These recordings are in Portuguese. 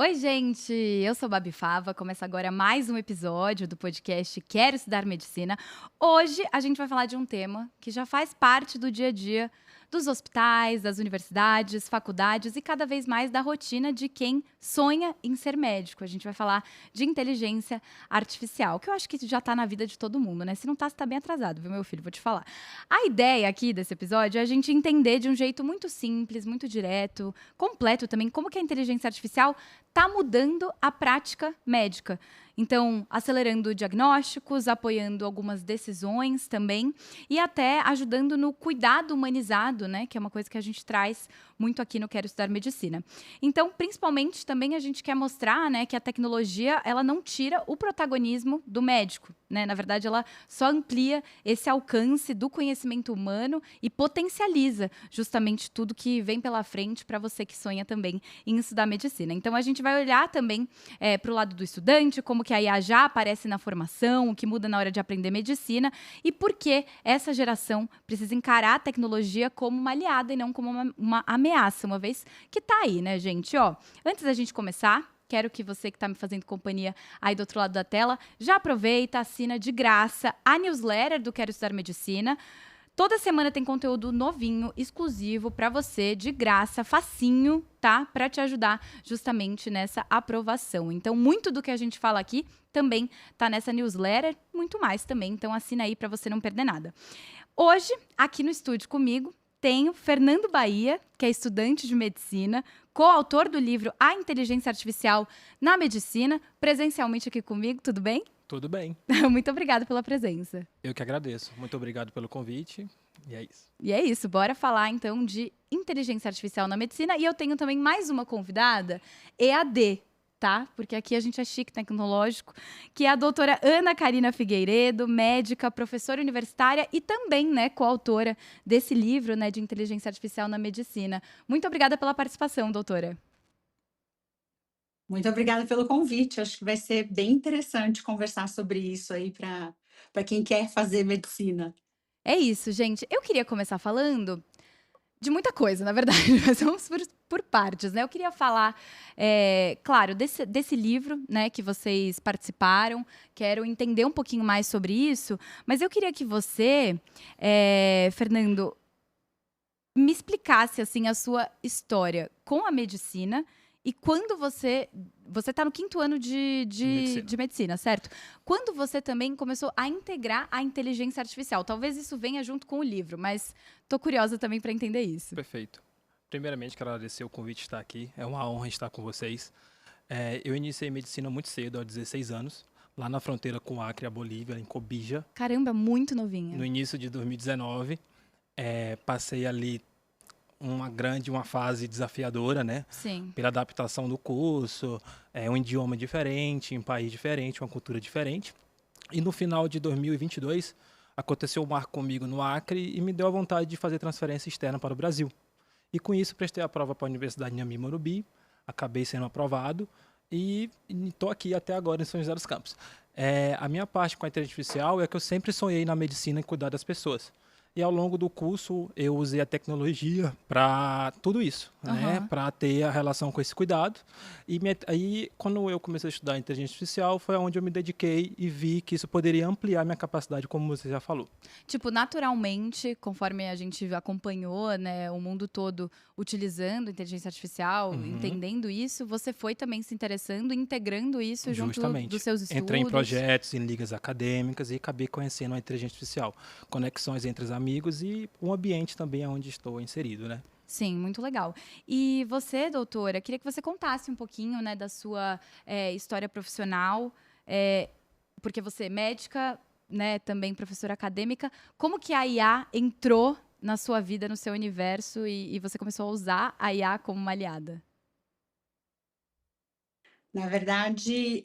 Oi, gente! Eu sou Babi Fava. Começa agora mais um episódio do podcast Quero Estudar Medicina. Hoje a gente vai falar de um tema que já faz parte do dia a dia dos hospitais, das universidades, faculdades e cada vez mais da rotina de quem sonha em ser médico. A gente vai falar de inteligência artificial, que eu acho que já está na vida de todo mundo, né? Se não tá, você tá bem atrasado, viu, meu filho? Vou te falar. A ideia aqui desse episódio é a gente entender de um jeito muito simples, muito direto, completo também, como que a inteligência artificial está mudando a prática médica. Então, acelerando diagnósticos, apoiando algumas decisões também e até ajudando no cuidado humanizado, né? Que é uma coisa que a gente traz muito aqui no Quero Estudar Medicina. Então, principalmente, também a gente quer mostrar, né, que a tecnologia, ela não tira o protagonismo do médico, né? Na verdade, ela só amplia esse alcance do conhecimento humano e potencializa justamente tudo que vem pela frente para você que sonha também em estudar medicina. Então, a gente vai olhar também para o lado do estudante, como que a IA já aparece na formação, o que muda na hora de aprender medicina e por que essa geração precisa encarar a tecnologia como uma aliada e não como uma ameaça, uma vez que tá aí, né, gente? Ó, antes da gente começar, quero que você que está me fazendo companhia aí do outro lado da tela, já aproveita, assina de graça a newsletter do Quero Estudar Medicina. Toda semana tem conteúdo novinho, exclusivo para você, de graça, facinho, tá? Para te ajudar justamente nessa aprovação. Então, muito do que a gente fala aqui também tá nessa newsletter, muito mais também. Então, assina aí para você não perder nada. Hoje, aqui no estúdio comigo, tenho Fernando Bahia, que é estudante de medicina, coautor do livro A Inteligência Artificial na Medicina, presencialmente aqui comigo, tudo bem? Tudo bem. Muito obrigada pela presença. Eu que agradeço. Muito obrigado pelo convite. E é isso. E é isso, bora falar então de inteligência artificial na medicina. E eu tenho também mais uma convidada, EAD, tá? Porque aqui a gente é chique tecnológico, que é a doutora Ana Carina Figueiredo, médica, professora universitária e também, né, coautora desse livro, né, de inteligência artificial na medicina. Muito obrigada pela participação, doutora. Muito obrigada pelo convite. Acho que vai ser bem interessante conversar sobre isso aí para quem quer fazer medicina. É isso, gente. Eu queria começar falando de muita coisa, na verdade, mas vamos por partes, né? Eu queria falar, claro, desse livro, né, que vocês participaram, quero entender um pouquinho mais sobre isso, mas eu queria que você, Fernando, me explicasse, assim, a sua história com a medicina e quando você está no quinto ano Medicina. de medicina, certo? Quando você também começou a integrar a inteligência artificial. Talvez isso venha junto com o livro, mas tô curiosa também para entender isso. Perfeito. Primeiramente, quero agradecer o convite de estar aqui. É uma honra estar com vocês. Eu iniciei medicina muito cedo, aos 16 anos, lá na fronteira com o Acre e a Bolívia, em Cobija, Caramba, muito novinha. no início de 2019. Passei ali uma fase desafiadora, né? Sim. Pela adaptação do curso, um idioma diferente, um país diferente, uma cultura diferente. E no final de 2022, aconteceu um marco comigo no Acre e me deu a vontade de fazer transferência externa para o Brasil. E com isso, prestei a prova para a Universidade de Inhambi Morumbi, acabei sendo aprovado e estou aqui até agora em São José dos Campos. A minha parte com a inteligência artificial é que eu sempre sonhei na medicina e cuidar das pessoas. E ao longo do curso, eu usei a tecnologia para tudo isso, né? Aham. Para ter a relação com esse cuidado. E aí, quando eu comecei a estudar inteligência artificial, foi onde eu me dediquei e vi que isso poderia ampliar minha capacidade, como você já falou. Tipo, naturalmente, conforme a gente acompanhou, né, o mundo todo utilizando inteligência artificial, entendendo isso, você foi também se interessando, integrando isso junto Justamente. dos seus estudos. Entrei em projetos, em ligas acadêmicas e acabei conhecendo a inteligência artificial. Conexões entre os amigos e um ambiente também onde estou inserido, né? Sim, muito legal. E você, doutora, queria que você contasse um pouquinho, né, da sua história profissional, porque você é médica, né, também professora acadêmica. Como que a IA entrou na sua vida, no seu universo, e você começou a usar a IA como uma aliada? Na verdade,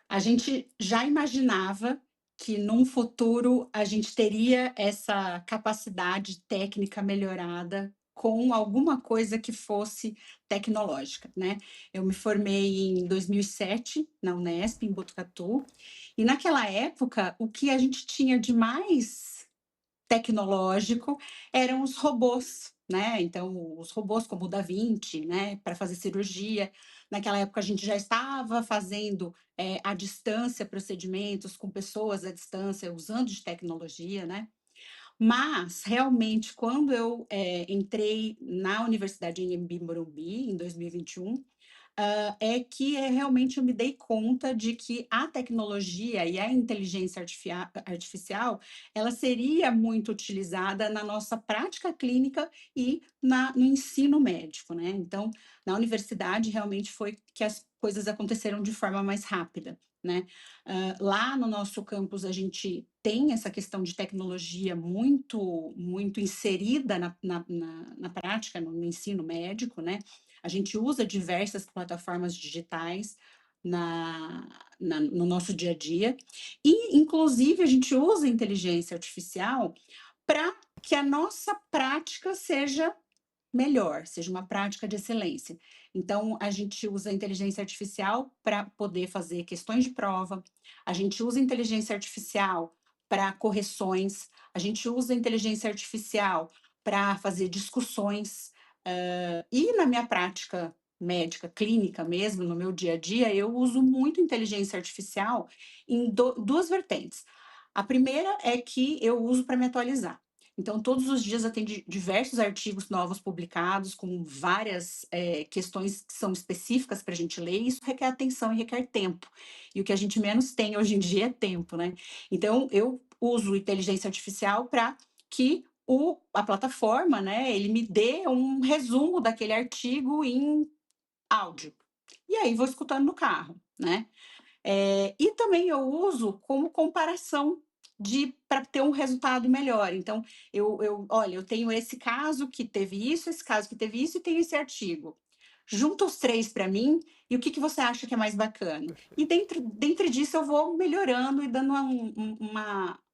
a gente já imaginava que num futuro a gente teria essa capacidade técnica melhorada com alguma coisa que fosse tecnológica, né? Eu me formei em 2007 na Unesp, em Botucatu, e naquela época o que a gente tinha de mais tecnológico eram os robôs, né? Então, os robôs como o Da Vinci, né, para fazer cirurgia. Naquela época a gente já estava fazendo à distância procedimentos com pessoas à distância, usando de tecnologia, né? Mas, realmente, quando eu entrei na Universidade Anhembi Morumbi, em 2021, é que realmente eu me dei conta de que a tecnologia e a inteligência artificial, ela seria muito utilizada na nossa prática clínica e no ensino médico, né? Então, na universidade, realmente foi que as coisas aconteceram de forma mais rápida, né? Lá no nosso campus, a gente tem essa questão de tecnologia muito, muito inserida na prática, no ensino médico, né? A gente usa diversas plataformas digitais no nosso dia a dia, e, inclusive, a gente usa a inteligência artificial para que a nossa prática seja melhor, seja uma prática de excelência. Então, a gente usa a inteligência artificial para poder fazer questões de prova, a gente usa a inteligência artificial para correções, a gente usa a inteligência artificial para fazer discussões, e na minha prática médica, clínica mesmo, no meu dia a dia, eu uso muito inteligência artificial em duas vertentes. A primeira é que eu uso para me atualizar. Então, todos os dias eu tenho diversos artigos novos publicados, com várias questões que são específicas para a gente ler, e isso requer atenção e requer tempo. E o que a gente menos tem hoje em dia é tempo, né? Então, eu uso inteligência artificial para que a plataforma, né, ele me dê um resumo daquele artigo em áudio. E aí vou escutando no carro, né? E também eu uso como comparação para ter um resultado melhor. Então, olha, eu tenho esse caso que teve isso, esse caso que teve isso, e tenho esse artigo. Junta os três para mim, e o que, que você acha que é mais bacana? E Perfeito. dentro disso eu vou melhorando e dando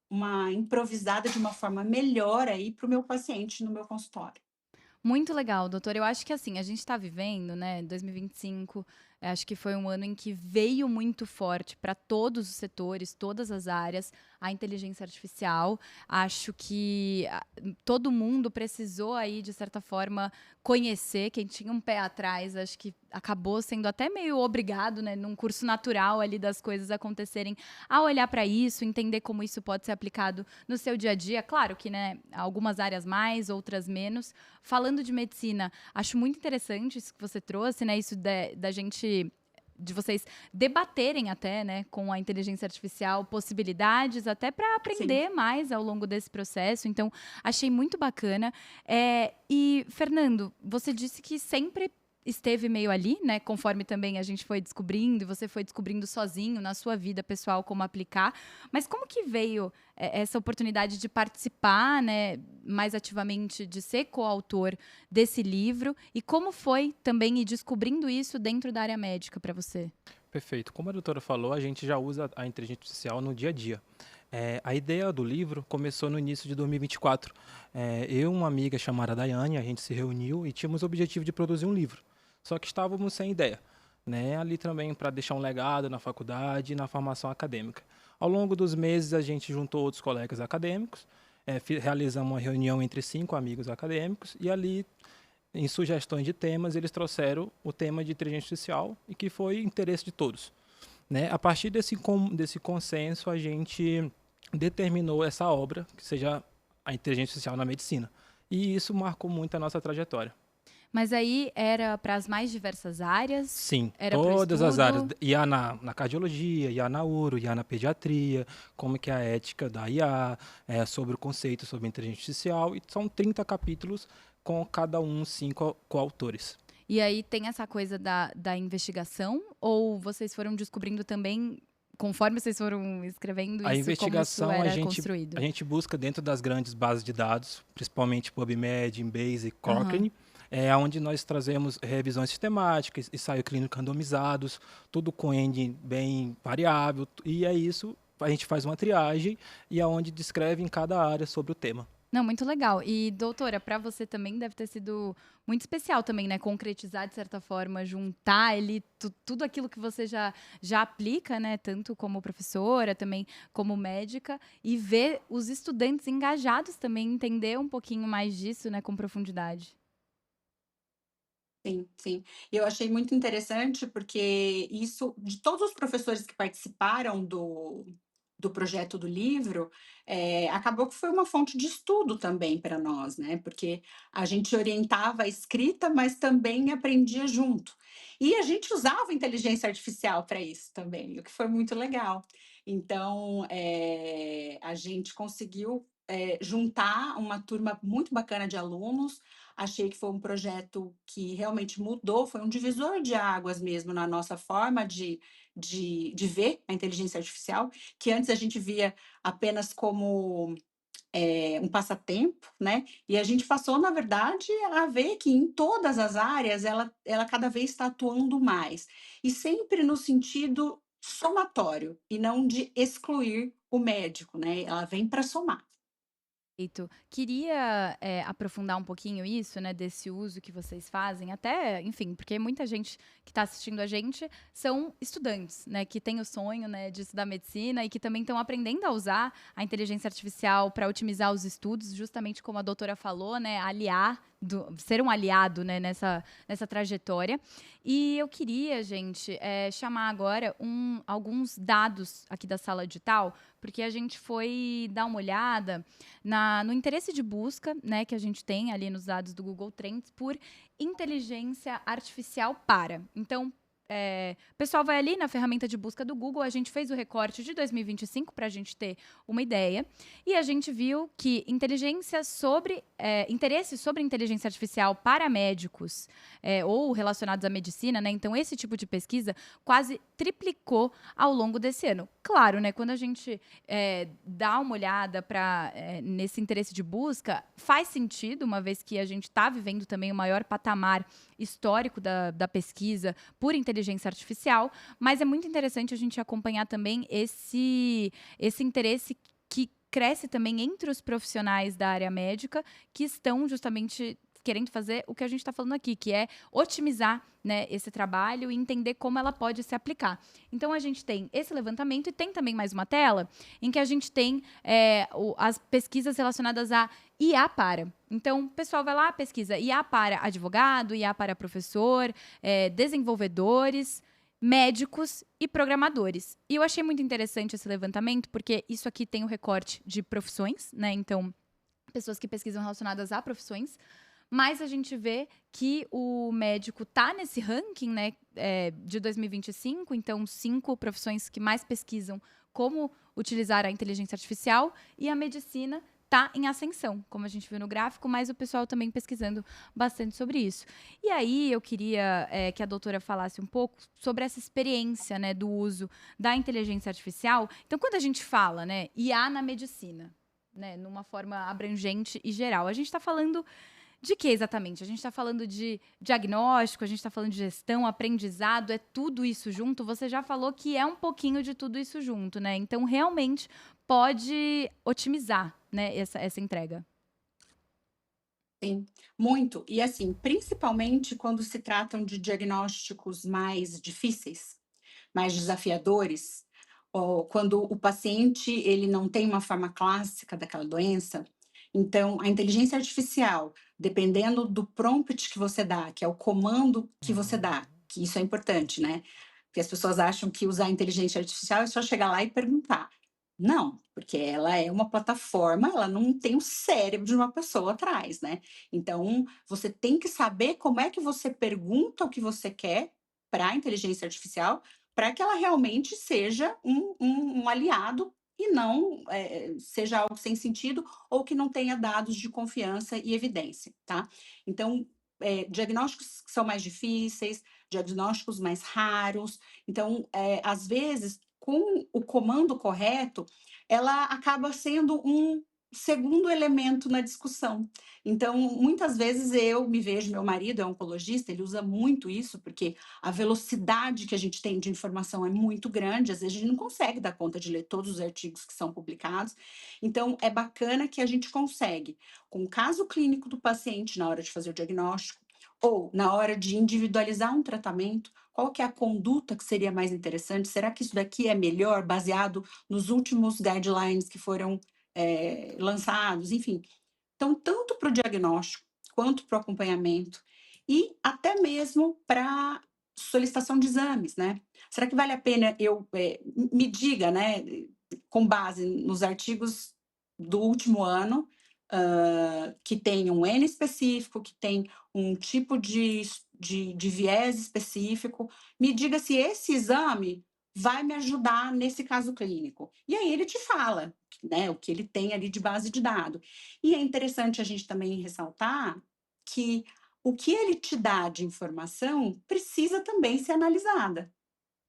uma improvisada de uma forma melhor aí para o meu paciente no meu consultório. Muito legal, doutor. Eu acho que assim, a gente está vivendo, né, 2025, acho que foi um ano em que veio muito forte para todos os setores, todas as áreas, a inteligência artificial. Acho que todo mundo precisou aí, de certa forma, conhecer. Quem tinha um pé atrás, acho que acabou sendo até meio obrigado, né, num curso natural ali das coisas acontecerem, a olhar para isso, entender como isso pode ser aplicado no seu dia a dia. Claro que, né, algumas áreas mais, outras menos. Falando de medicina, acho muito interessante isso que você trouxe, né? Isso da gente, de vocês debaterem até, né, com a inteligência artificial, possibilidades até para Sim. aprender mais ao longo desse processo. Então, achei muito bacana. E, Fernando, você disse que sempre esteve meio ali, né? Conforme também a gente foi descobrindo, e você foi descobrindo sozinho na sua vida pessoal como aplicar. Mas como que veio essa oportunidade de participar, né, mais ativamente, de ser coautor desse livro? E como foi também ir descobrindo isso dentro da área médica para você? Perfeito. Como a doutora falou, a gente já usa a inteligência artificial no dia a dia. A ideia do livro começou no início de 2024. Eu e uma amiga chamada Daiane, a gente se reuniu e tínhamos o objetivo de produzir um livro. Só que estávamos sem ideia, né? Ali também para deixar um legado na faculdade e na formação acadêmica. Ao longo dos meses, a gente juntou outros colegas acadêmicos, realizamos uma reunião entre 5 amigos acadêmicos e ali, em sugestões de temas, eles trouxeram o tema de inteligência artificial e que foi interesse de todos, né? A partir desse consenso, a gente determinou essa obra, que seja a inteligência artificial na medicina. E isso marcou muito a nossa trajetória. Mas aí era para as mais diversas áreas? Sim, Era para o todas as áreas. estudo? IA na cardiologia, IA na uro, IA na pediatria, como que é a ética da IA, sobre o conceito sobre inteligência artificial. E são 30 capítulos com cada um 5 coautores. E aí tem essa coisa da investigação? Ou vocês foram descobrindo também, conforme vocês foram escrevendo A isso, como isso investigação era construído? a gente busca dentro das grandes bases de dados, principalmente PubMed, Embase e Cochrane, onde nós trazemos revisões sistemáticas, ensaio clínico randomizados, tudo com N bem variável, e é isso, a gente faz uma triagem e é onde descreve em cada área sobre o tema. Não, muito legal. E, doutora, para você também deve ter sido muito especial também, né? Concretizar, de certa forma, juntar ali tudo aquilo que você já aplica, né? Tanto como professora, também como médica, e ver os estudantes engajados também, entender um pouquinho mais disso, né? Com profundidade. Sim, sim. Eu achei muito interessante, porque isso de todos os professores que participaram do projeto do livro, acabou que foi uma fonte de estudo também para nós, né, porque a gente orientava a escrita, mas também aprendia junto. E a gente usava inteligência artificial para isso também, o que foi muito legal. Então, a gente conseguiu, juntar uma turma muito bacana de alunos. Achei que foi um projeto que realmente mudou, foi um divisor de águas mesmo na nossa forma de ver a inteligência artificial, que antes a gente via apenas como, um passatempo, né, e a gente passou, na verdade, a ver que em todas as áreas ela cada vez está atuando mais, e sempre no sentido somatório, e não de excluir o médico, né, ela vem para somar. Perfeito. Queria, aprofundar um pouquinho isso, né, desse uso que vocês fazem, até, enfim, porque muita gente que está assistindo a gente são estudantes, né, que têm o sonho, né, de estudar medicina e que também estão aprendendo a usar a inteligência artificial para otimizar os estudos, justamente como a doutora falou, né, ser um aliado, né, nessa trajetória. E eu queria, gente, chamar agora alguns dados aqui da sala digital, porque a gente foi dar uma olhada no interesse de busca, né, que a gente tem ali nos dados do Google Trends por inteligência artificial para. Então, o pessoal vai ali na ferramenta de busca do Google, a gente fez o recorte de 2025 para a gente ter uma ideia, e a gente viu que interesse sobre inteligência artificial para médicos ou relacionados à medicina, né? Então, esse tipo de pesquisa quase triplicou ao longo desse ano. Claro, né? Quando a gente dá uma olhada nesse interesse de busca, faz sentido, uma vez que a gente está vivendo também o maior patamar histórico da pesquisa por inteligência artificial, mas é muito interessante a gente acompanhar também esse interesse que cresce também entre os profissionais da área médica que estão justamente querendo fazer o que a gente está falando aqui, que é otimizar, né, esse trabalho e entender como ela pode se aplicar. Então, a gente tem esse levantamento e tem também mais uma tela em que a gente tem as pesquisas relacionadas a IA para. Então, o pessoal vai lá, pesquisa IA para advogado, IA para professor, desenvolvedores, médicos e programadores. E eu achei muito interessante esse levantamento, porque isso aqui tem o recorte de profissões, né? Então, pessoas que pesquisam relacionadas a profissões, mas a gente vê que o médico está nesse ranking, né, de 2025, então 5 profissões que mais pesquisam como utilizar a inteligência artificial, e a medicina está em ascensão, como a gente viu no gráfico, mas o pessoal também pesquisando bastante sobre isso. E aí eu queria que a doutora falasse um pouco sobre essa experiência, né, do uso da inteligência artificial. Então, quando a gente fala, né, IA na medicina, né, numa forma abrangente e geral, a gente está falando de que exatamente? A gente está falando de diagnóstico, a gente está falando de gestão, aprendizado, é tudo isso junto? Você já falou que é um pouquinho de tudo isso junto, né? Então, realmente pode otimizar, né, essa entrega. Sim, muito. E assim, principalmente quando se tratam de diagnósticos mais difíceis, mais desafiadores, ou quando o paciente ele não tem uma forma clássica daquela doença, então a inteligência artificial, dependendo do prompt que você dá, que é o comando que você Uhum. dá, que isso é importante, né? Porque as pessoas acham que usar a inteligência artificial é só chegar lá e perguntar. Não, porque ela é uma plataforma, ela não tem o cérebro de uma pessoa atrás, né? Então, você tem que saber como é que você pergunta o que você quer para a inteligência artificial, para que ela realmente seja um aliado e não seja algo sem sentido ou que não tenha dados de confiança e evidência, tá? Então, diagnósticos que são mais difíceis, diagnósticos mais raros. Então, às vezes, com o comando correto, ela acaba sendo um segundo elemento na discussão. Então, muitas vezes eu me vejo, meu marido é oncologista, ele usa muito isso, porque a velocidade que a gente tem de informação é muito grande, às vezes a gente não consegue dar conta de ler todos os artigos que são publicados. Então, é bacana que a gente consegue, com o caso clínico do paciente na hora de fazer o diagnóstico, ou na hora de individualizar um tratamento, qual que é a conduta que seria mais interessante? Será que isso daqui é melhor baseado nos últimos guidelines que foram lançados? Enfim, então, tanto para o diagnóstico quanto para o acompanhamento e até mesmo para solicitação de exames, né. Será que vale a pena me diga, né, com base nos artigos do último ano, que tem um N específico, que tem um tipo de viés específico, me diga se esse exame vai me ajudar nesse caso clínico. E aí ele te fala, né, o que ele tem ali de base de dado. E é interessante a gente também ressaltar que o que ele te dá de informação precisa também ser analisada,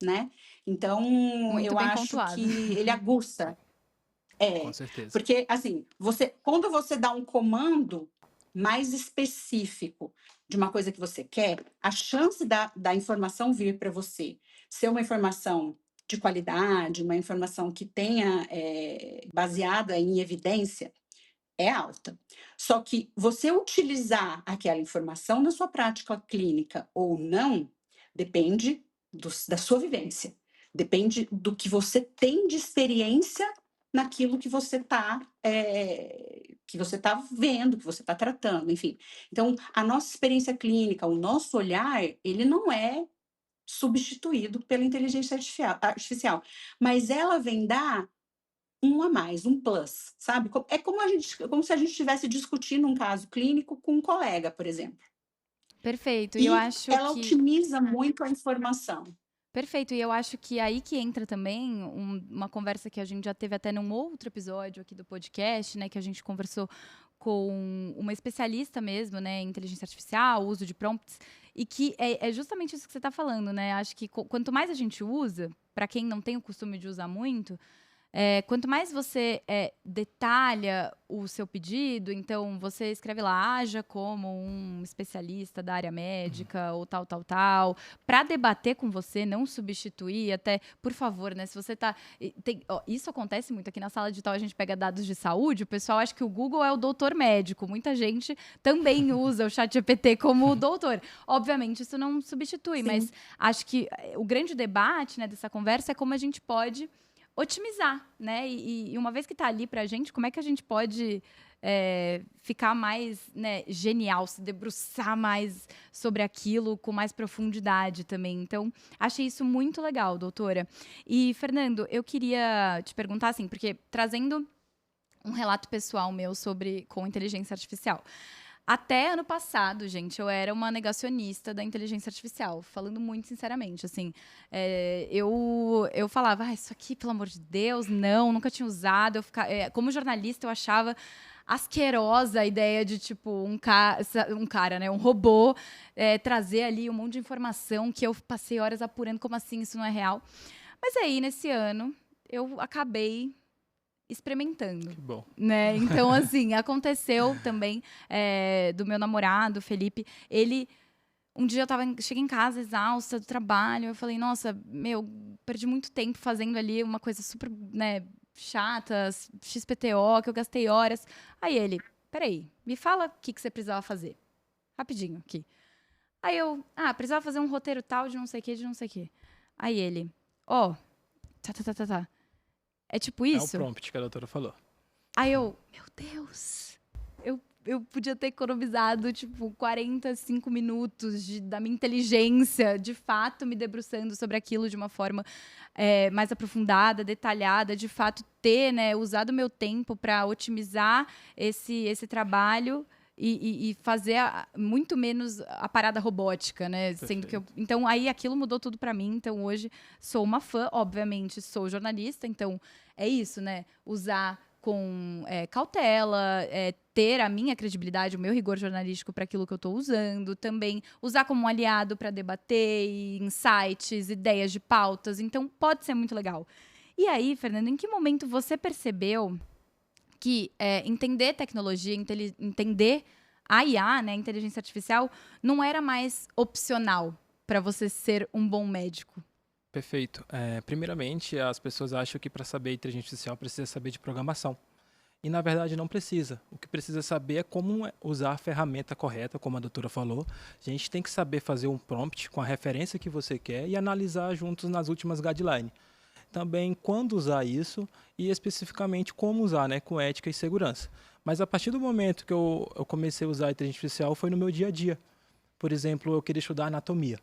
né. Então Muito eu bem acho pontuado. que ele aguça. Com É, certeza. porque assim, quando você dá um comando mais específico de uma coisa que você quer, a chance da informação vir para você ser uma informação de qualidade, uma informação que tenha, baseada em evidência, é alta. Só que você utilizar aquela informação na sua prática clínica ou não, depende da sua vivência. Depende do que você tem de experiência naquilo que você tá vendo, que você está tratando, enfim. Então, a nossa experiência clínica, o nosso olhar, ele não é substituído pela inteligência artificial, mas ela vem dar um a mais, um plus, sabe? É como se a gente estivesse discutindo um caso clínico com um colega, por exemplo. Perfeito. E eu E acho ela que otimiza muito a informação. Perfeito, e eu acho que aí que entra também uma conversa que a gente já teve até num outro episódio aqui do podcast, né, que a gente conversou com uma especialista mesmo, né, em inteligência artificial, uso de prompts, e que é justamente isso que você está falando, né? Acho que quanto mais a gente usa, para quem não tem o costume de usar muito, quanto mais você detalha o seu pedido, então você escreve lá, haja como um especialista da área médica ou tal, tal, tal, para debater com você, não substituir, até, por favor, né? Se você tá. Isso acontece muito aqui na sala digital, a gente pega dados de saúde, o pessoal acha que o Google é o doutor médico. Muita gente também usa o ChatGPT como o doutor. Obviamente, isso não substitui, Sim. mas acho que o grande debate, né, dessa conversa é como a gente pode otimizar, né? E uma vez que está ali para a gente, como é que a gente pode ficar mais, né, genial, se debruçar mais sobre aquilo com mais profundidade também. Então, achei isso muito legal, doutora. E, Fernando, eu queria te perguntar, assim, porque trazendo um relato pessoal meu com inteligência artificial. Até ano passado, gente, eu era uma negacionista da inteligência artificial, falando muito sinceramente, assim, eu falava, isso aqui, pelo amor de Deus, não, nunca tinha usado, como jornalista eu achava asquerosa a ideia de, tipo, um cara, né, um robô, trazer ali um monte de informação que eu passei horas apurando, como assim, isso não é real? Mas aí, nesse ano, eu acabei experimentando, Que bom. né? Então, assim, aconteceu também do meu namorado, Felipe. Um dia cheguei em casa exausta do trabalho, eu falei, nossa, perdi muito tempo fazendo ali uma coisa super, né, chata, XPTO, que eu gastei horas. Aí ele, peraí, me fala o que você precisava fazer. Rapidinho, aqui. Aí eu, precisava fazer um roteiro tal de não sei o que, de não sei o que. Aí ele, tá. É tipo É o isso? prompt que a doutora falou. Aí eu, meu Deus, eu podia ter economizado, tipo, 45 minutos da minha inteligência, de fato, me debruçando sobre aquilo de uma forma mais aprofundada, detalhada, de fato, ter, né, usado o meu tempo para otimizar esse trabalho e fazer muito menos a parada robótica, né? Sendo que então, aí aquilo mudou tudo para mim. Então, hoje, sou uma fã, obviamente, sou jornalista, então é isso, né? Usar com cautela, ter a minha credibilidade, o meu rigor jornalístico para aquilo que eu estou usando, também usar como um aliado para debater insights, ideias de pautas. Então, pode ser muito legal. E aí, Fernando, em que momento você percebeu que entender tecnologia, entender a IA, né, inteligência artificial, não era mais opcional para você ser um bom médico? Perfeito. Primeiramente, as pessoas acham que para saber inteligência artificial precisa saber de programação. E, na verdade, não precisa. O que precisa saber é como usar a ferramenta correta, como a doutora falou. A gente tem que saber fazer um prompt com a referência que você quer e analisar juntos nas últimas guidelines. Também quando usar isso e especificamente como usar, né, com ética e segurança. Mas a partir do momento que eu comecei a usar a inteligência artificial foi no meu dia a dia. Por exemplo, eu queria estudar anatomia.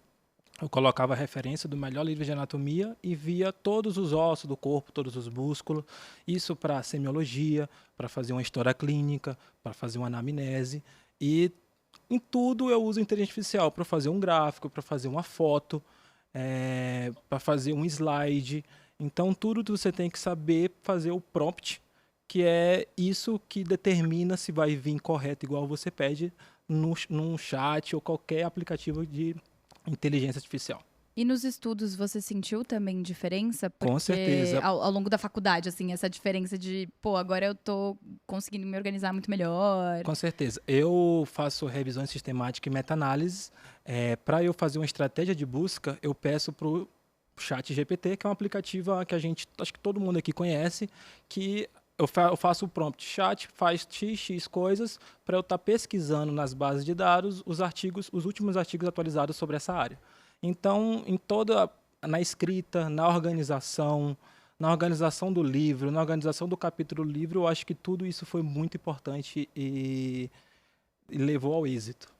Eu colocava a referência do melhor livro de anatomia e via todos os ossos do corpo, todos os músculos. Isso para semiologia, para fazer uma história clínica, para fazer uma anamnese. E em tudo eu uso inteligência artificial para fazer um gráfico, para fazer uma foto, para fazer um slide. Então, tudo que você tem que saber fazer o prompt, que é isso que determina se vai vir correto igual você pede num chat ou qualquer aplicativo de inteligência artificial. E nos estudos você sentiu também diferença? Porque Com certeza. Ao longo da faculdade, assim, essa diferença de, pô, agora eu tô conseguindo me organizar muito melhor. Com certeza. Eu faço revisões sistemáticas e meta-análises. Para eu fazer uma estratégia de busca, eu peço para o ChatGPT, que é um aplicativo que acho que todo mundo aqui conhece, que eu faço o prompt chat, faz x coisas para eu estar pesquisando nas bases de dados os últimos artigos atualizados sobre essa área. Então, na escrita, na organização do livro, na organização do capítulo do livro, eu acho que tudo isso foi muito importante e levou ao êxito.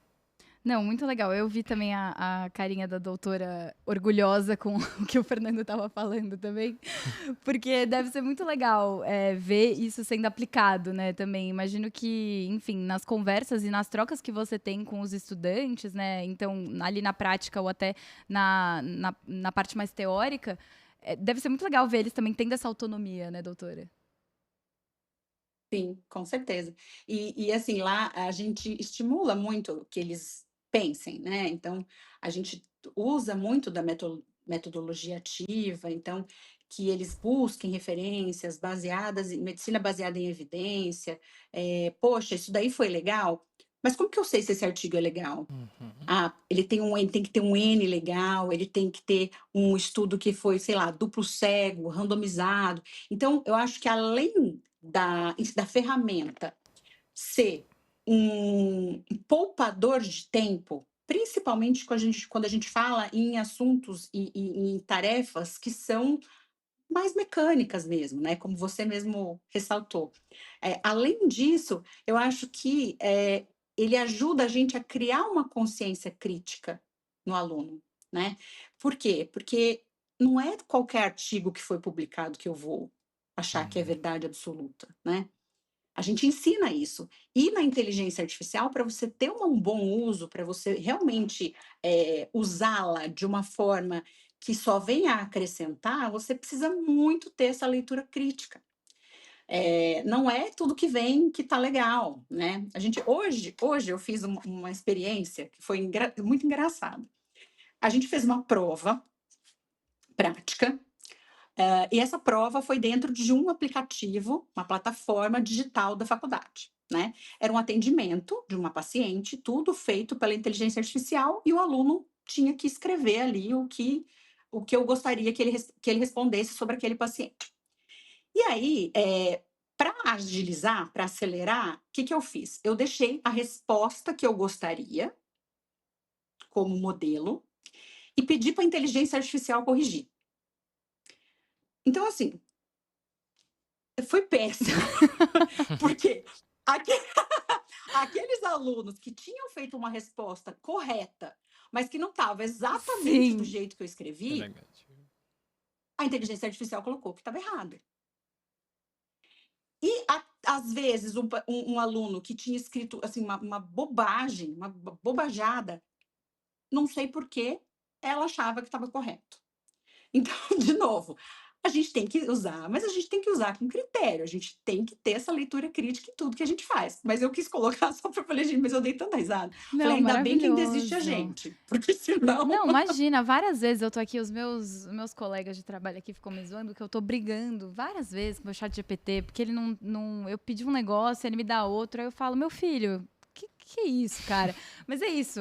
Não, muito legal. Eu vi também a carinha da doutora orgulhosa com o que o Fernando estava falando também, porque deve ser muito legal ver isso sendo aplicado, né, também. Imagino que, enfim, nas conversas e nas trocas que você tem com os estudantes, né, então, ali na prática ou até na parte mais teórica, deve ser muito legal ver eles também tendo essa autonomia, né, doutora? Sim, com certeza. E assim, lá a gente estimula muito que eles pensem, né? Então, a gente usa muito da metodologia ativa, então, que eles busquem referências baseadas em medicina baseada em evidência. Poxa, isso daí foi legal, mas como que eu sei se esse artigo é legal? Ah, ele tem que ter um N legal, ele tem que ter um estudo que foi, sei lá, duplo cego, randomizado. Então, eu acho que além da ferramenta ser um poupador de tempo, principalmente quando a gente fala em assuntos e em tarefas que são mais mecânicas mesmo, né? Como você mesmo ressaltou. Além disso, eu acho que ele ajuda a gente a criar uma consciência crítica no aluno, né? Por quê? Porque não é qualquer artigo que foi publicado que eu vou achar que é verdade absoluta, né? A gente ensina isso. E na inteligência artificial, para você ter um bom uso, para você realmente usá-la de uma forma que só venha a acrescentar, você precisa muito ter essa leitura crítica. Não é tudo que vem que tá legal, né? Hoje eu fiz uma experiência que foi muito engraçada. A gente fez uma prova prática, e essa prova foi dentro de um aplicativo, uma plataforma digital da faculdade, né? Era um atendimento de uma paciente, tudo feito pela inteligência artificial, e o aluno tinha que escrever ali o que eu gostaria que ele respondesse sobre aquele paciente. E aí, para agilizar, para acelerar, o que eu fiz? Eu deixei a resposta que eu gostaria como modelo e pedi para a inteligência artificial corrigir. Então, assim, foi péssimo, porque aqueles alunos que tinham feito uma resposta correta, mas que não estava exatamente do Sim. jeito que eu escrevi, Elegante. a inteligência artificial colocou que estava errado. E, às vezes, um aluno que tinha escrito assim, uma bobagem, uma bobajada, não sei por que ela achava que estava correto. Então, de novo, a gente tem que usar, mas a gente tem que usar com critério, a gente tem que ter essa leitura crítica em tudo que a gente faz. Mas eu quis colocar só para falar, gente, mas eu dei tanta risada. Falei, Não, ainda bem que ainda existe a maravilhoso. gente, porque senão. Não, imagina, várias vezes eu tô aqui, os meus colegas de trabalho aqui ficam me zoando que eu tô brigando várias vezes com o meu chat GPT, porque ele não. Eu pedi um negócio, ele me dá outro, aí eu falo, meu filho, que é isso, cara? Mas é isso,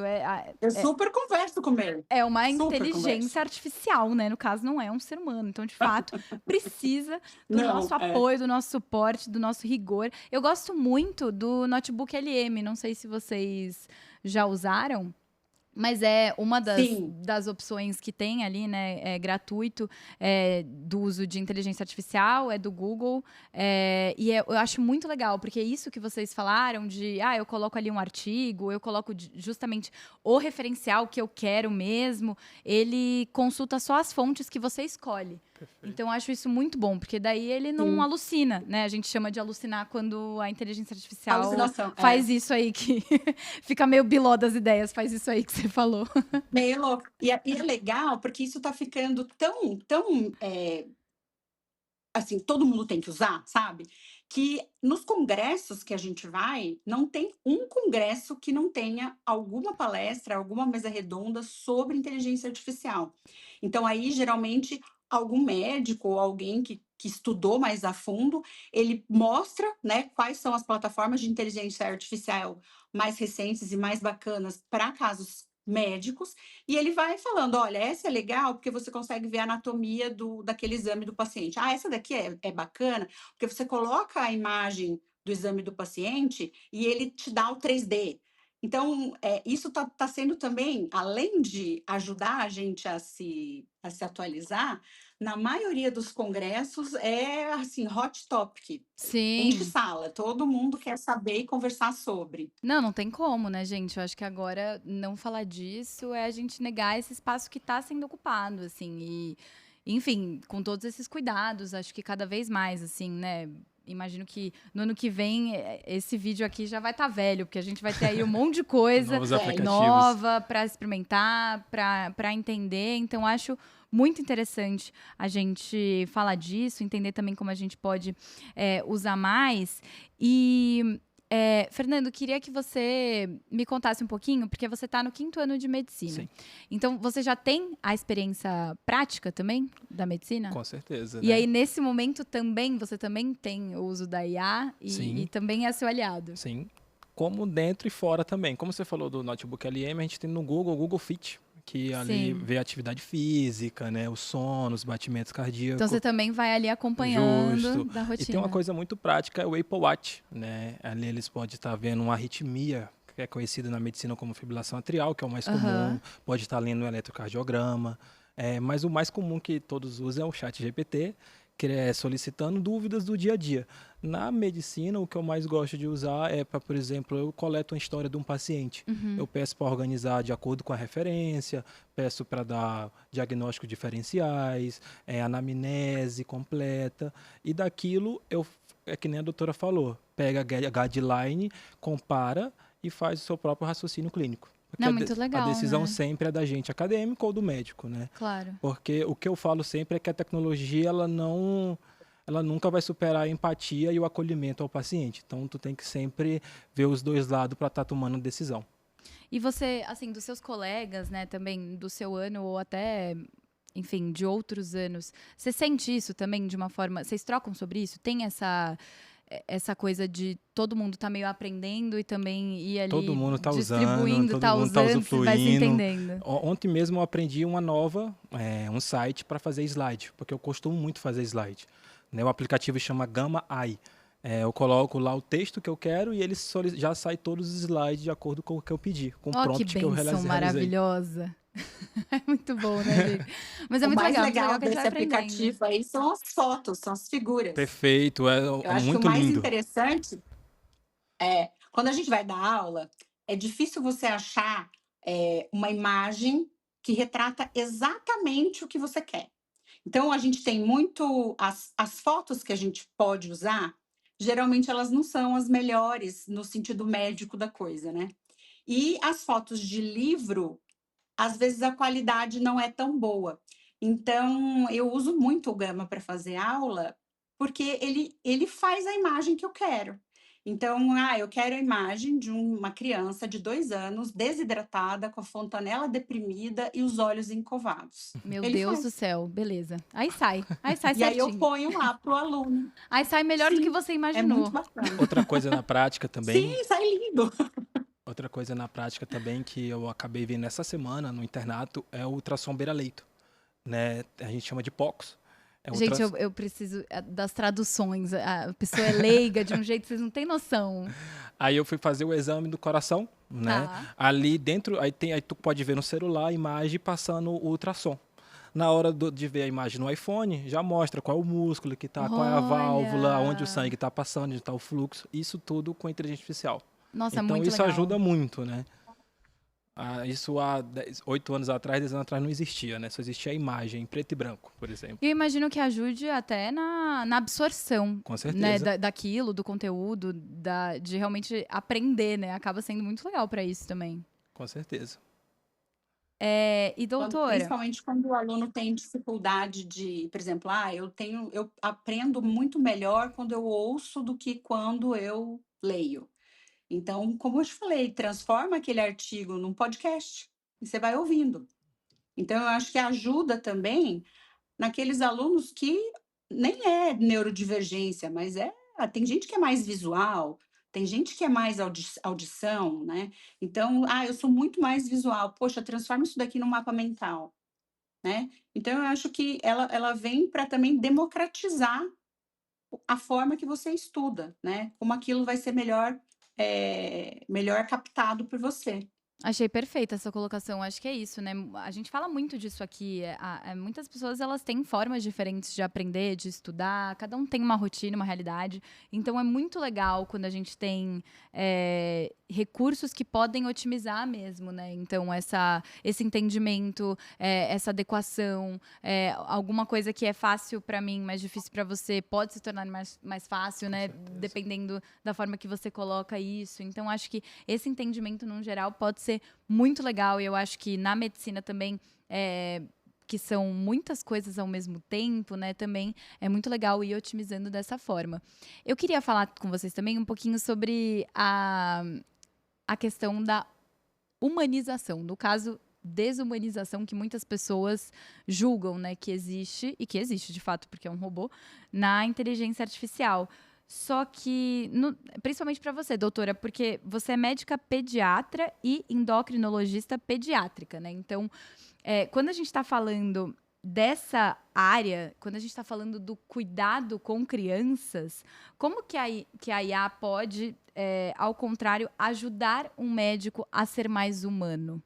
Eu super converso com ele. é uma Super inteligência converso. artificial, né? No caso, não é um ser humano. Então, de fato, precisa do Não, nosso apoio, do nosso suporte, do nosso rigor. Eu gosto muito do Notebook LM, não sei se vocês já usaram. Mas é uma Sim, das opções que tem ali, né? É gratuito, do uso de inteligência artificial, é do Google. Eu acho muito legal, porque isso que vocês falaram de, eu coloco ali um artigo, eu coloco justamente o referencial que eu quero mesmo, ele consulta só as fontes que você escolhe. Perfeito. Então, eu acho isso muito bom, porque daí ele não sim. alucina, né? A gente chama de alucinar quando a inteligência artificial Alucinação, faz isso aí que fica meio biló das ideias, faz isso aí que você falou. meio louco. E é legal, porque isso está ficando tão, assim, todo mundo tem que usar, sabe? Que nos congressos que a gente vai, não tem um congresso que não tenha alguma palestra, alguma mesa redonda sobre inteligência artificial. Então, aí, geralmente, algum médico ou alguém que estudou mais a fundo, ele mostra, né, quais são as plataformas de inteligência artificial mais recentes e mais bacanas para casos médicos, e ele vai falando: olha, essa é legal porque você consegue ver a anatomia daquele exame do paciente. Ah, essa daqui é bacana, porque você coloca a imagem do exame do paciente e ele te dá o 3D. Então, isso tá sendo também, além de ajudar a gente a se atualizar, na maioria dos congressos é assim, hot topic. Enche Sim. sala, todo mundo quer saber e conversar sobre. Não, não tem como, né, gente? Eu acho que agora não falar disso é a gente negar esse espaço que está sendo ocupado, assim. E, enfim, com todos esses cuidados, acho que cada vez mais, assim, né? Imagino que no ano que vem esse vídeo aqui já vai estar velho, porque a gente vai ter aí um monte de coisa Novos Velho. aplicativos. nova para experimentar, para entender. Então, acho muito interessante a gente falar disso, entender também como a gente pode usar mais. E, Fernando, queria que você me contasse um pouquinho, porque você está no 5º ano de medicina. Sim, Então, você já tem a experiência prática também da medicina? com certeza, E né? aí, nesse momento também, você também tem o uso da IA Sim. e também é seu aliado. Sim. Como dentro e fora também. Como você falou do notebook LM, a gente tem no Google, o Google Fit, que ali Sim. vê a atividade física, né? O sono, os batimentos cardíacos. Então, você também vai ali acompanhando Justo. da rotina. E tem uma coisa muito prática, é o Apple Watch, né? Ali eles podem estar vendo uma arritmia, que é conhecida na medicina como fibrilação atrial, que é o mais comum. Pode estar lendo um eletrocardiograma. Mas o mais comum que todos usam é o ChatGPT, que é solicitando dúvidas do dia a dia. Na medicina, o que eu mais gosto de usar é para, por exemplo, eu coleto uma história de um paciente. Eu peço para organizar de acordo com a referência, peço para dar diagnósticos diferenciais, anamnese completa, e daquilo é que nem a doutora falou, pega a guideline, compara e faz o seu próprio raciocínio clínico. Porque Não, muito legal, a decisão né? sempre é da gente, acadêmico ou do médico, né? Claro. Porque o que eu falo sempre é que a tecnologia, ela nunca vai superar a empatia e o acolhimento ao paciente. Então, tu tem que sempre ver os dois lados para estar tomando decisão. E você, assim, dos seus colegas, né, também do seu ano ou até, enfim, de outros anos, você sente isso também de uma forma... Vocês trocam sobre isso? Tem essa coisa de todo mundo tá meio aprendendo e também ir ali Todo mundo tá distribuindo, usando, tá todo mundo tá usando, você vai se usufruindo. entendendo. Ontem mesmo eu aprendi uma nova, um site para fazer slide, porque eu costumo muito fazer slide. Né? O aplicativo chama Gamma AI. Eu coloco lá o texto que eu quero e ele já sai todos os slides de acordo com o que eu pedi, com o prompt Que que eu bênção realizei. maravilhosa. É muito bom, né, gente? Mas é O muito mais legal legal que a gente desse vai aprendendo. aplicativo aí são as fotos, são as figuras. Perfeito, Eu acho que o muito mais lindo. interessante quando a gente vai dar aula, é difícil você achar uma imagem que retrata exatamente o que você quer. Então, a gente tem muito. As fotos que a gente pode usar, geralmente elas não são as melhores no sentido médico da coisa, né? E as fotos de livro, às vezes a qualidade não é tão boa. Então, eu uso muito o Gama para fazer aula, porque ele faz a imagem que eu quero. Então, eu quero a imagem de uma criança de 2 anos, desidratada, com a fontanela deprimida e os olhos encovados. Meu Ele Deus do faz. céu, beleza. Aí sai E aí eu certinho. ponho lá para o aluno. Aí sai melhor do que Sim, você é muito imaginou. bacana. Outra coisa na prática também, Sim, sai lindo. outra coisa na prática também que eu acabei vendo essa semana no internato é o ultrassom beira-leito, né? A gente chama de POCS. Gente, eu preciso das traduções. A pessoa é leiga de um jeito que vocês não têm noção. Aí eu fui fazer o exame do coração, né? Tá. Ali dentro, aí tu pode ver no celular a imagem passando o ultrassom. Na hora de ver a imagem no iPhone, já mostra qual é o músculo que tá, qual é a válvula, onde o Olha! sangue está passando, onde está o fluxo, isso tudo com inteligência artificial. Nossa, Então muito isso legal. ajuda muito, né? Isso há 8 anos atrás, 10 anos atrás não existia, né? Só existia a imagem em preto e branco, por exemplo. E eu imagino que ajude até na absorção, Com né, certeza, daquilo, do conteúdo, de realmente aprender, né? Acaba sendo muito legal para isso também. com certeza. E doutora, Principalmente quando o aluno tem dificuldade de, por exemplo, eu aprendo muito melhor quando eu ouço do que quando eu leio. Então, como eu te falei, transforma aquele artigo num podcast e você vai ouvindo. Então, eu acho que ajuda também naqueles alunos que nem é neurodivergência, mas tem gente que é mais visual, tem gente que é mais audição, né? Então, eu sou muito mais visual. Poxa, transforma isso daqui num mapa mental, né? Então, eu acho que ela vem para também democratizar a forma que você estuda, né? Como aquilo vai ser melhor captado por você. achei perfeita essa colocação. Acho que é isso, né? A gente fala muito disso aqui. Muitas pessoas elas têm formas diferentes de aprender, de estudar. Cada um tem uma rotina, uma realidade. Então é muito legal quando a gente tem recursos que podem otimizar mesmo, né? Então esse entendimento, essa adequação, alguma coisa que é fácil para mim, mas difícil para você, pode se tornar mais fácil, né? certeza. Dependendo da forma que você coloca isso. Então acho que esse entendimento, no geral, pode ser muito legal. E eu acho que na medicina também, que são muitas coisas ao mesmo tempo, né? Também é muito legal ir otimizando dessa forma. Eu queria falar com vocês também um pouquinho sobre a questão da humanização. No caso, desumanização que muitas pessoas julgam, né, que existe, e que existe de fato, porque é um robô, na inteligência artificial. Só que, principalmente para você, doutora, porque você é médica pediatra e endocrinologista pediátrica, né? Então, quando a gente está falando dessa área, quando a gente está falando do cuidado com crianças, como que a IA pode, ao contrário, ajudar um médico a ser mais humano?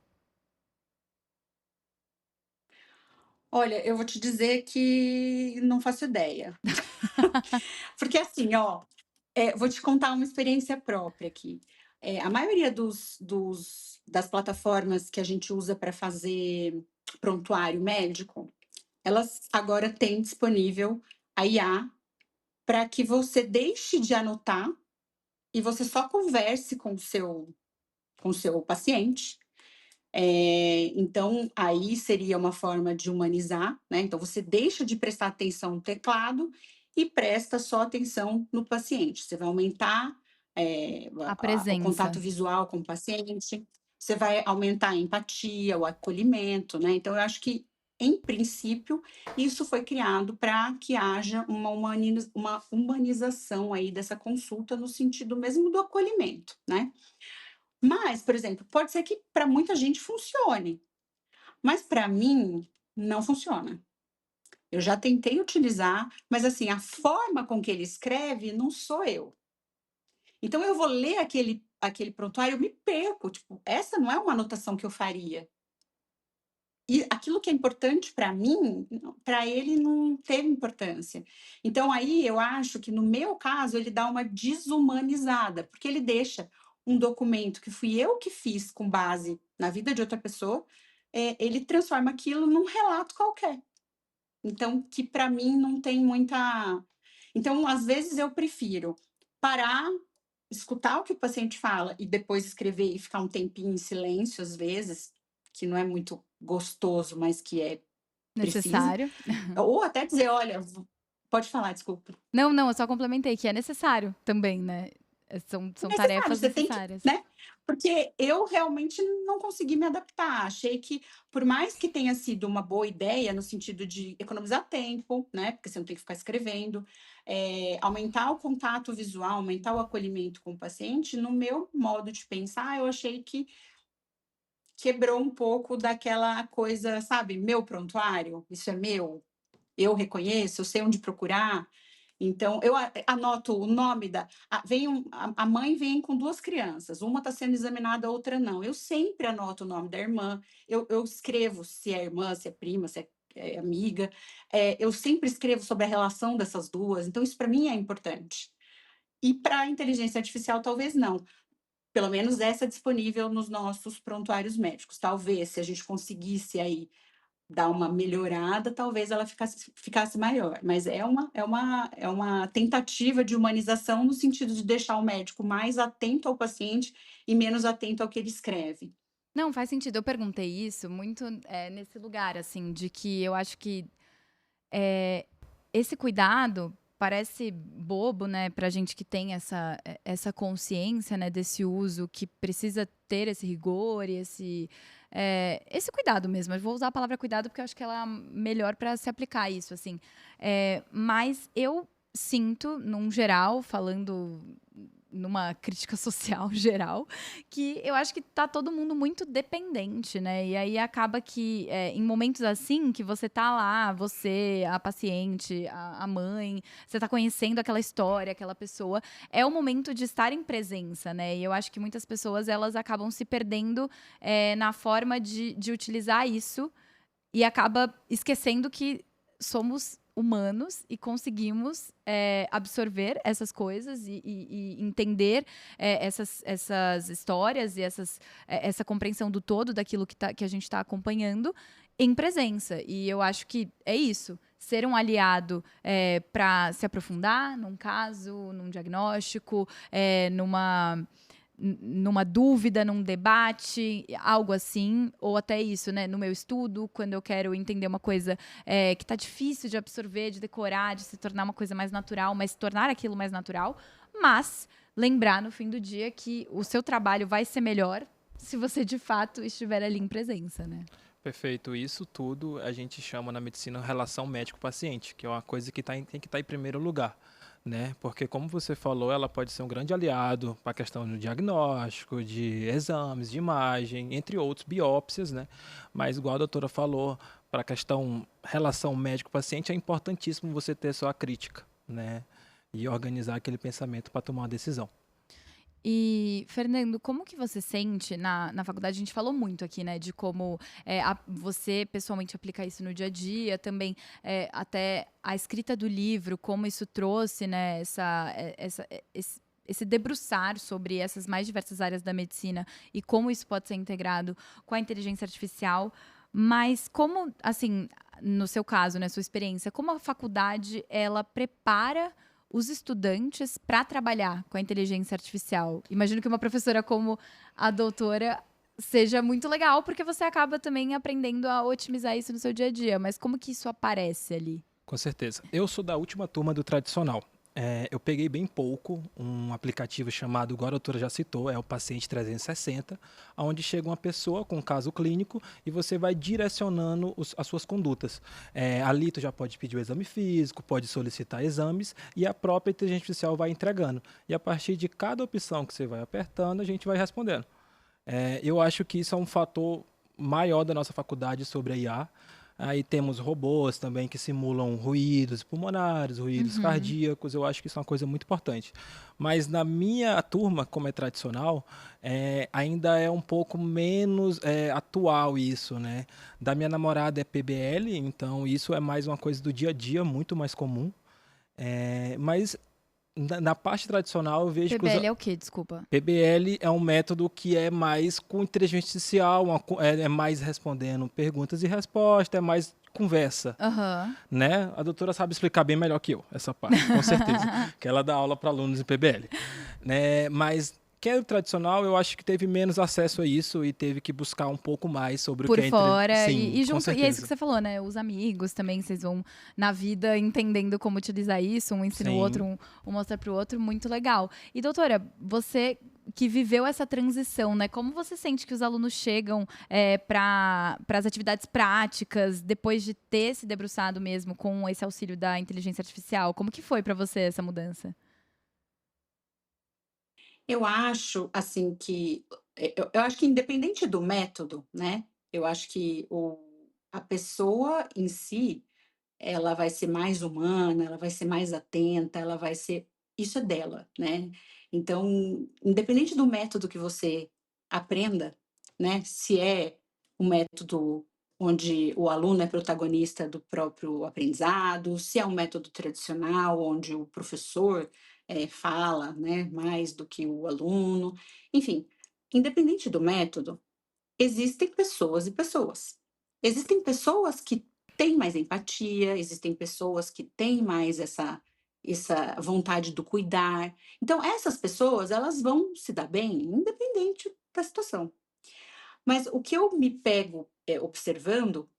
Olha, eu vou te dizer que não faço ideia. Porque assim, ó, vou te contar uma experiência própria aqui. A maioria das plataformas que a gente usa para fazer prontuário médico, elas agora têm disponível a IA para que você deixe de anotar e você só converse com o seu paciente. Então, aí seria uma forma de humanizar, né? Então, você deixa de prestar atenção no teclado e presta só atenção no paciente. Você vai aumentar A o contato presença. visual com o paciente, você vai aumentar a empatia, o acolhimento, né? Então, eu acho que, em princípio, isso foi criado para que haja uma humanização aí dessa consulta no sentido mesmo do acolhimento, né? Mas, por exemplo, pode ser que para muita gente funcione, mas para mim não funciona. Eu já tentei utilizar, mas assim, a forma com que ele escreve não sou eu. Então eu vou ler aquele prontuário, eu me perco, tipo, essa não é uma anotação que eu faria. E aquilo que é importante para mim, para ele não teve importância. Então aí eu acho que no meu caso ele dá uma desumanizada, porque ele deixa um documento que fui eu que fiz com base na vida de outra pessoa, ele transforma aquilo num relato qualquer. Então, que para mim não tem muita. Então, às vezes eu prefiro parar, escutar o que o paciente fala e depois escrever e ficar um tempinho em silêncio, às vezes, que não é muito gostoso, mas que é preciso. Necessário. Ou até dizer, olha, pode falar, desculpa. Não, não, eu só complementei que é necessário também, né? São Necessário, tarefas você tem que, necessárias. né? Porque eu realmente não consegui me adaptar. Achei que, por mais que tenha sido uma boa ideia, no sentido de economizar tempo, né? Porque você não tem que ficar escrevendo, aumentar o contato visual, aumentar o acolhimento com o paciente, no meu modo de pensar, eu achei que quebrou um pouco daquela coisa, sabe? Meu prontuário, isso é meu, eu reconheço, eu sei onde procurar. Então, eu anoto o nome a mãe vem com 2 crianças, uma está sendo examinada, a outra não. Eu sempre anoto o nome da irmã, eu escrevo se é irmã, se é prima, se é amiga, eu sempre escrevo sobre a relação dessas 2. Então isso para mim é importante. E para a inteligência artificial talvez não, pelo menos essa é disponível nos nossos prontuários médicos. Talvez se a gente conseguisse aí dar uma melhorada, talvez ela ficasse maior, mas é uma tentativa de humanização no sentido de deixar o médico mais atento ao paciente e menos atento ao que ele escreve. Não, faz sentido. Eu perguntei isso muito, nesse lugar, assim, de que eu acho que Eh, esse cuidado parece bobo, né, pra gente que tem essa consciência, né, desse uso que precisa ter esse rigor e esse cuidado mesmo. Eu vou usar a palavra cuidado porque eu acho que ela é melhor para se aplicar a isso, assim. Mas eu sinto, num geral, falando numa crítica social geral, que eu acho que tá todo mundo muito dependente, né? E aí acaba que em momentos assim que você tá lá, você, a paciente, a mãe, você tá conhecendo aquela história, aquela pessoa, é o momento de estar em presença, né? E eu acho que muitas pessoas elas acabam se perdendo na forma de utilizar isso e acaba esquecendo que somos humanos e conseguimos absorver essas coisas e entender essas histórias e essa compreensão do todo daquilo que a gente está acompanhando em presença. E eu acho que é isso. Ser um aliado para se aprofundar num caso, num diagnóstico, numa dúvida, num debate, algo assim, ou até isso, né? No meu estudo, quando eu quero entender uma coisa que tá difícil de absorver, de decorar, de se tornar uma coisa mais natural, mas tornar aquilo mais natural, mas lembrar no fim do dia que o seu trabalho vai ser melhor se você de fato estiver ali em presença, né? Perfeito. Isso tudo a gente chama na medicina relação médico-paciente, que é uma coisa que tem que estar em primeiro lugar, né? Porque, como você falou, ela pode ser um grande aliado para a questão do diagnóstico, de exames, de imagem, entre outros, biópsias, né? Mas, igual a doutora falou, para a questão relação médico-paciente, é importantíssimo você ter sua crítica, né? E organizar aquele pensamento para tomar uma decisão. E, Fernando, como que você sente na faculdade? A gente falou muito aqui, né, de como você pessoalmente aplica isso no dia a dia, também até a escrita do livro, como isso trouxe, né, esse debruçar sobre essas mais diversas áreas da medicina e como isso pode ser integrado com a inteligência artificial. Mas como, assim, no seu caso, né, sua experiência, como a faculdade ela prepara os estudantes para trabalhar com a inteligência artificial? Imagino que uma professora como a doutora seja muito legal, porque você acaba também aprendendo a otimizar isso no seu dia a dia. Mas como que isso aparece ali? Com certeza. Eu sou da última turma do tradicional. Eu peguei bem pouco um aplicativo chamado, igual a doutora já citou, é o Paciente 360, onde chega uma pessoa com um caso clínico e você vai direcionando as suas condutas. Ali tu já pode pedir o exame físico, pode solicitar exames e a própria inteligência artificial vai entregando. E a partir de cada opção que você vai apertando, a gente vai respondendo. Eu acho que isso é um fator maior da nossa faculdade sobre a IA. Aí temos robôs também que simulam ruídos pulmonares, ruídos Uhum. cardíacos. Eu acho que isso é uma coisa muito importante. Mas na minha turma, como é tradicional, ainda é um pouco menos atual isso, né? Da minha namorada é PBL, então isso é mais uma coisa do dia a dia, muito mais comum. Mas na parte tradicional eu vejo que os, PBL é o quê? Desculpa. PBL é um método que é mais com inteligência artificial, é mais respondendo perguntas e respostas, é mais conversa, Aham. né? A doutora sabe explicar bem melhor que eu essa parte, com certeza, que ela dá aula para alunos em PBL, né? Mas quem é o tradicional, eu acho que teve menos acesso a isso e teve que buscar um pouco mais sobre o que Por é fora. Sim, E com junto, e é isso que certeza. você falou, né? Os amigos também, vocês vão na vida entendendo como utilizar isso, um ensina o outro, Sim. um mostra pro outro, muito legal. E doutora, você que viveu essa transição, né? Como você sente que os alunos chegam para as atividades práticas depois de ter se debruçado mesmo com esse auxílio da inteligência artificial? Como que foi para você essa mudança? Eu acho, assim, que eu acho que independente do método, né, eu acho que a pessoa em si, ela vai ser mais humana, ela vai ser mais atenta, ela vai ser isso é dela, né. Então, independente do método que você aprenda, né, se é um método onde o aluno é protagonista do próprio aprendizado, se é um método tradicional, onde o professor, fala, né, mais do que o aluno, enfim, independente do método, existem pessoas e pessoas. Existem pessoas que têm mais empatia, existem pessoas que têm mais essa vontade do cuidar. Então essas pessoas, elas vão se dar bem, independente da situação. Mas o que eu me pego, observando,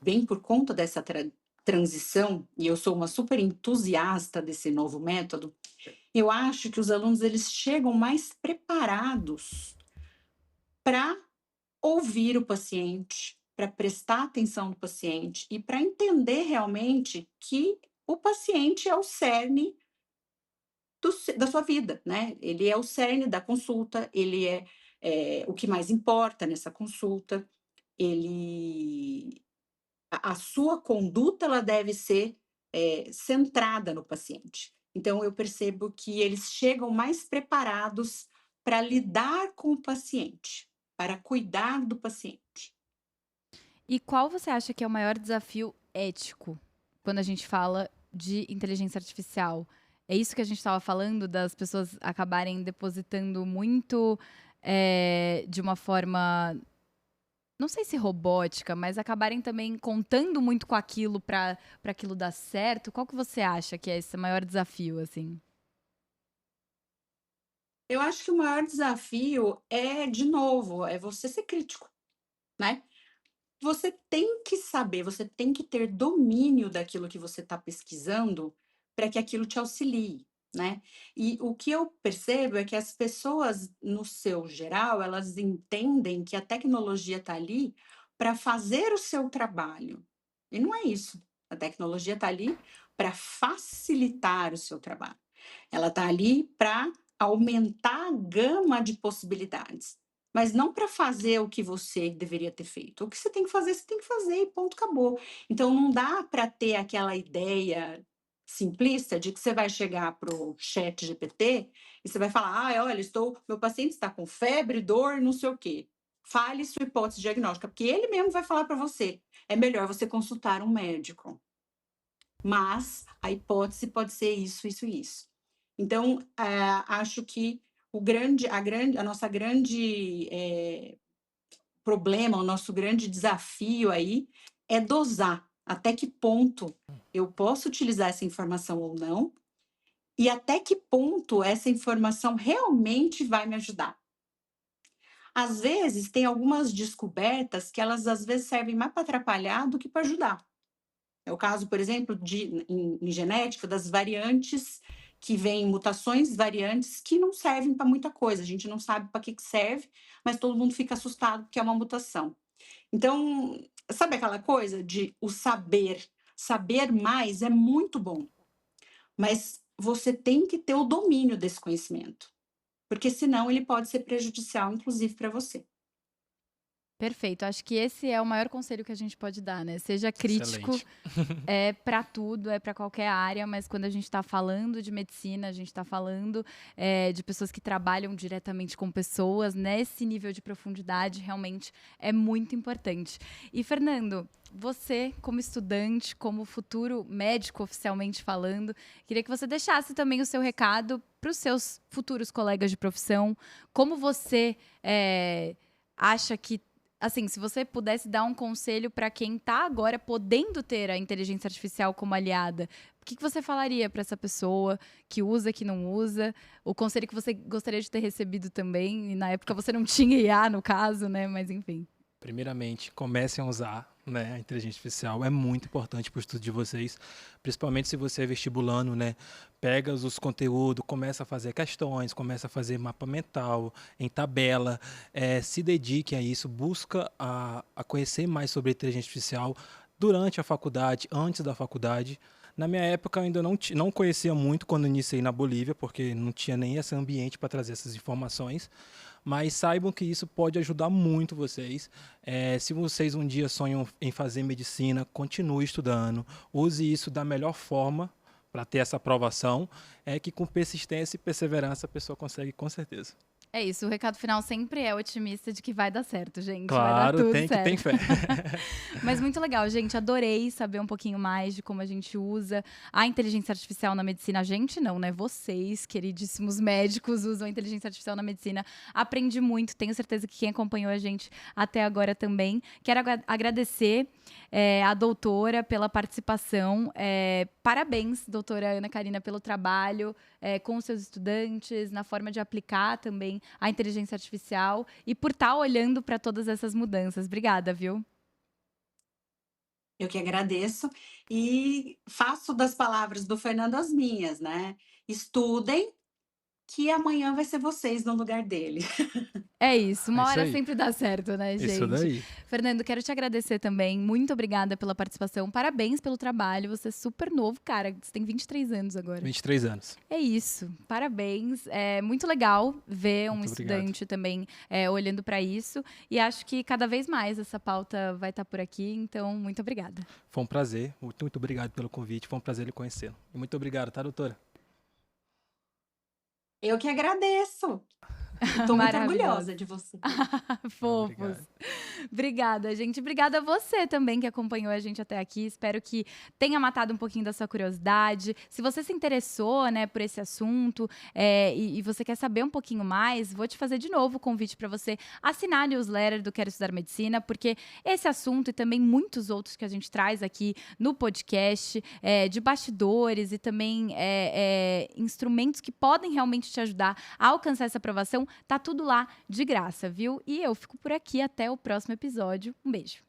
bem por conta dessa transição, e eu sou uma super entusiasta desse novo método, eu acho que os alunos eles chegam mais preparados para ouvir o paciente, para prestar atenção no paciente e para entender realmente que o paciente é o cerne da sua vida, né? Ele é o cerne da consulta, ele é o que mais importa nessa consulta. Ele, a sua conduta ela deve ser centrada no paciente. Então eu percebo que eles chegam mais preparados para lidar com o paciente, para cuidar do paciente. E qual você acha que é o maior desafio ético quando a gente fala de inteligência artificial? É isso que a gente estava falando, das pessoas acabarem depositando muito de uma forma, não sei se robótica, mas acabarem também contando muito com aquilo para aquilo dar certo. Qual que você acha que é esse maior desafio, assim? Eu acho que o maior desafio é, de novo, é você ser crítico, né. Você tem que saber, você tem que ter domínio daquilo que você está pesquisando, para que aquilo te auxilie, né. E o que eu percebo é que as pessoas, no seu geral, elas entendem que a tecnologia está ali para fazer o seu trabalho, e não é isso. A tecnologia está ali para facilitar o seu trabalho. Ela está ali para aumentar a gama de possibilidades, mas não para fazer o que você deveria ter feito. O que você tem que fazer e ponto, acabou. Então não dá para ter aquela ideia simplista de que você vai chegar para o chat GPT e você vai falar: ah, olha, meu paciente está com febre, dor, não sei o quê. Fale sua hipótese diagnóstica, porque ele mesmo vai falar para você. É melhor você consultar um médico. Mas a hipótese pode ser isso, isso e isso. Então, acho que a nossa grande problema, o nosso grande desafio aí é dosar até que ponto eu posso utilizar essa informação ou não, e até que ponto essa informação realmente vai me ajudar. Às vezes, tem algumas descobertas que elas às vezes servem mais para atrapalhar do que para ajudar. É o caso, por exemplo, em genética, das variantes que vêm, mutações variantes que não servem para muita coisa. A gente não sabe para que serve, mas todo mundo fica assustado porque é uma mutação. Então, sabe aquela coisa de o saber mais é muito bom, mas você tem que ter o domínio desse conhecimento, porque senão ele pode ser prejudicial, inclusive para você. Perfeito. Acho que esse é o maior conselho que a gente pode dar, né? Seja crítico. Excelente. É para tudo, é para qualquer área, mas quando a gente está falando de medicina, a gente está falando de pessoas que trabalham diretamente com pessoas, nesse nível de profundidade, realmente é muito importante. E, Fernando, você, como estudante, como futuro médico, oficialmente falando, queria que você deixasse também o seu recado para os seus futuros colegas de profissão. Como você acha que, assim, se você pudesse dar um conselho para quem está agora podendo ter a inteligência artificial como aliada, o que você falaria para essa pessoa que usa, que não usa? O conselho que você gostaria de ter recebido também, e na época você não tinha IA, no caso, né? Mas enfim. Primeiramente, comecem a usar, né, a inteligência artificial. É muito importante para o estudo de vocês, principalmente se você é vestibulando, né? Pega os conteúdos, começa a fazer questões, começa a fazer mapa mental, em tabela, se dedique a isso, busca a conhecer mais sobre a inteligência artificial durante a faculdade, antes da faculdade. Na minha época, eu ainda não conhecia muito quando iniciei na Bolívia, porque não tinha nem esse ambiente para trazer essas informações. mas saibam que isso pode ajudar muito vocês. Se vocês um dia sonham em fazer medicina, continue estudando, use isso da melhor forma para ter essa aprovação, que com persistência e perseverança a pessoa consegue com certeza. É isso, o recado final sempre é otimista de que vai dar certo, gente. Vai Claro, dar tudo tem que certo. ter fé. Mas muito legal, gente. Adorei saber um pouquinho mais de como a gente usa a inteligência artificial na medicina. A gente não, né? Vocês, queridíssimos médicos, usam a inteligência artificial na medicina. Aprendi muito, tenho certeza que quem acompanhou a gente até agora também. Quero agradecer a doutora pela participação. Parabéns, doutora Ana Karina, pelo trabalho com os seus estudantes, na forma de aplicar também a inteligência artificial e por estar olhando para todas essas mudanças. Obrigada, viu? Eu que agradeço e faço das palavras do Fernando as minhas, né? Estudem, que amanhã vai ser vocês no lugar dele. É isso, uma É isso hora aí. sempre dá certo, né, gente? Isso daí. Fernando, quero te agradecer também. Muito obrigada pela participação. Parabéns pelo trabalho. Você é super novo, cara. Você tem 23 anos agora. 23 anos. É isso. Parabéns. É muito legal ver um Muito estudante também olhando para isso. E acho que cada vez mais essa pauta vai estar por aqui. Então, muito obrigada. Foi um prazer. Muito, muito obrigado pelo convite. Foi um prazer lhe conhecê-lo. E muito obrigado, tá, doutora? Eu que agradeço. Estou muito orgulhosa de você. Fofos. Obrigado. Obrigada, gente. Obrigada a você também que acompanhou a gente até aqui. Espero que tenha matado um pouquinho da sua curiosidade. Se você se interessou, né, por esse assunto e você quer saber um pouquinho mais, vou te fazer de novo o convite para você assinar a newsletter do Quero Estudar Medicina, porque esse assunto e também muitos outros que a gente traz aqui no podcast, de bastidores e também instrumentos que podem realmente te ajudar a alcançar essa aprovação, tá tudo lá de graça, viu? E eu fico por aqui até o próximo episódio. Um beijo.